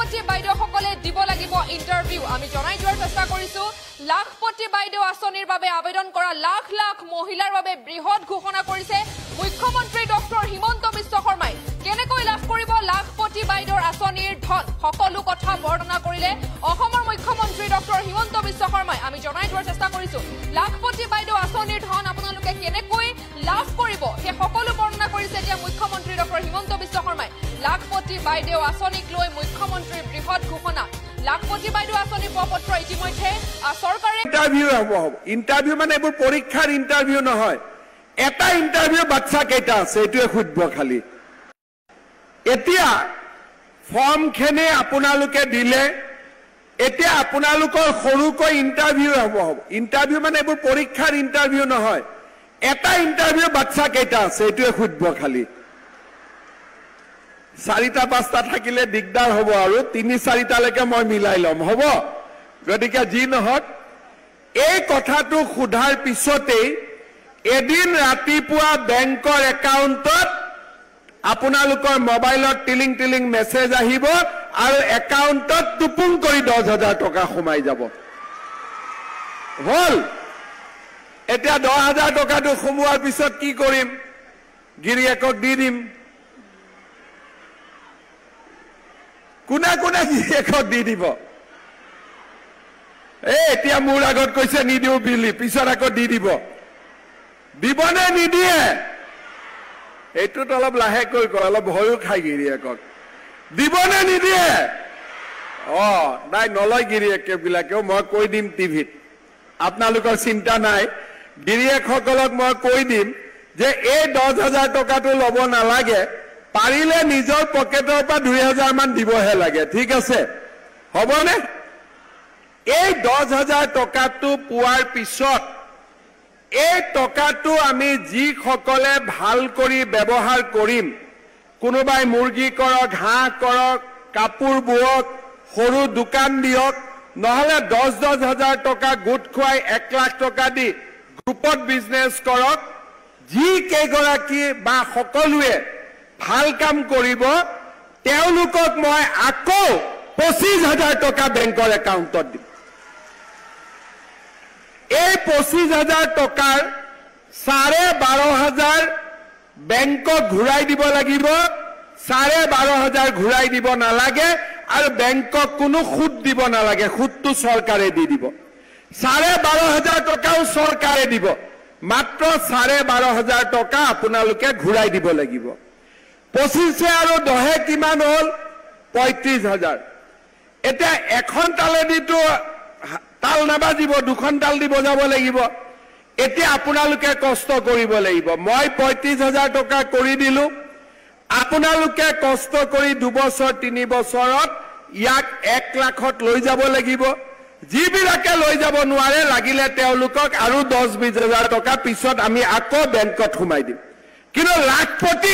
লাখপতি বাইদেউসকলে দিব লাগিব ইন্টাৰভিউ আমি জনাই দিয়াৰ চেষ্টা কৰিছো লাখপতি বাইদেউ আঁচনিৰ বাবে আবেদন কৰা লাখ লাখ মহিলাৰ বাবে বৃহৎ ঘোষণা কৰিছে মুখ্যমন্ত্ৰী ডক্টৰ হিমন্ত বিশ্ব শৰ্মাই কেনেকৈ লাভ কৰিব লাখপতি বাইদেউৰ আঁচনিৰ ধন সকলো কথা বৰ্ণনা কৰিলে অসমৰ মুখ্যমন্ত্ৰী ডক্টৰ হিমন্ত বিশ্ব শৰ্মাই আমি জনাই দিয়াৰ চেষ্টা কৰিছো লাখপতি বাইদেউ আঁচনিৰ ধন আপোনালোকে কেনেকৈ লাভ কৰিব হে সকলো বৰ্ণনা কৰিছে যে মুখ্যমন্ত্ৰী ডক্টৰ হিমন্ত বিশ্ব শৰ্মাই লাখপতি বাইদেউ আঁচনিক লৈ মুখ্যমন্ত্ৰীৰ বৃহৎ ঘোষণা লাখপতি বাইদেউ আঁচনিৰ পত্ৰ ইতিমধ্যে চৰকাৰে ইন্টাৰভিউ মানে এইবোৰ পৰীক্ষাৰ ইন্টাৰভিউ নহয় এটা ইন্টাৰভিউ বাচ্চা কেইটা আছে এইটোৱে খুদব খালি এতিয়া ফৰ্মখনে আপোনালোকে দিলে এতিয়া আপোনালোকৰ সৰুকৈ ইন্টাৰভিউ হ'ব ইন্টাৰভিউ মানে এইবোৰ পৰীক্ষাৰ ইন্টাৰভিউ নহয় এটা ইন্টাৰভিউ বাচ্চা কেইটা আছে এইটোৱে খুদব খালি চাৰিটা পাঁচটা থাকিলে দিগদাৰ হ'ব আৰু তিনি চাৰিটালৈকে মই মিলাই লম হ'ব গতিকে যি নহওক এই কথাটো খুধাৰ পিছতেই এদিন ৰাতিপুৱা বেংকৰ একাউণ্টত আপোনালোকৰ মোবাইলত টিলিং টিলিং মেছেজ আহিব আৰু একাউণ্টত টুপুং কৰি 10,000 টকা সোমাই যাব হ'ল এতিয়া 10,000 টকাটো সোমোৱাৰ পিছত কি কৰিম গিৰিয়েকক দি দিম কোনে কোনে গিৰিয়েকক দি দিব এতিয়া মোৰ আগত কৈছে নিদিও বিলি পিছত আকৌ দি দিব দিবনে নিদিয়ে এইটোত অলপ লাহেকৈ কয় অলপ ভয়ো খাই গিৰিয়েকক দিবনে নিদিয়ে নাই নলয় গিৰিয়েকবিলাকেও মই কৈ দিম টিভিত আপোনালোকৰ চিন্তা নাই গিৰিয়েকসকলক মই কৈ দিম যে এই 10,000 টকাটো ল'ব নালাগে পাৰিলে নিজৰ পকেটৰ পৰা 2,000 মান দিবহে লাগে ঠিক আছে হ'বনে এই 10,000 টকাটো পোৱাৰ পিছত এই টকাটো আমি যিসকলে ভাল কৰি ব্যৱহাৰ কৰিম কোনোবাই মুৰ্গী কৰক হাঁহ কৰক কাপোৰ বুৱক সৰু দোকান দিয়ক নহলে 10,000 টকা গোট খুৱাই 1 লাখ টকা দি গ্ৰুপত বিজনেছ কৰক যি কেইগৰাকী বা সকলোৱে ভাল কাম কৰিব তেওঁলোকক মই আকৌ 25,000 টকা বেংকৰ একাউণ্টত দিম এই 25,000 টকাৰ 12,500 বেংকক ঘূৰাই দিব লাগিব 12,500 ঘূৰাই দিব নালাগে আৰু বেংকক কোনো সুদ দিব নালাগে সুদটো চৰকাৰে দি দিব 12,500 টকাও চৰকাৰে দিব মাত্ৰ 12,500 টকা আপোনালোকে ঘূৰাই দিব লাগিব 25 আৰু 10 কিমান হ'ল 35,000 এতিয়া এখন তালেদিটো তাল নাবাজিব দুখন তাল দি বজাব লাগিব এতিয়া আপোনালোকে কষ্ট কৰিব লাগিব মই 35,000 টকা কৰি দিলো আপোনালোকে কষ্ট কৰি 2 বছৰ 3 বছৰত ইয়াক 1 লাখত লৈ যাব লাগিব যিবিলাকে লৈ যাব নোৱাৰে লাগিলে তেওঁলোকক আৰু 10-20,000 টকা পিছত আমি আকৌ বেংকত সোমাই দিম কিন্তু লাখপতি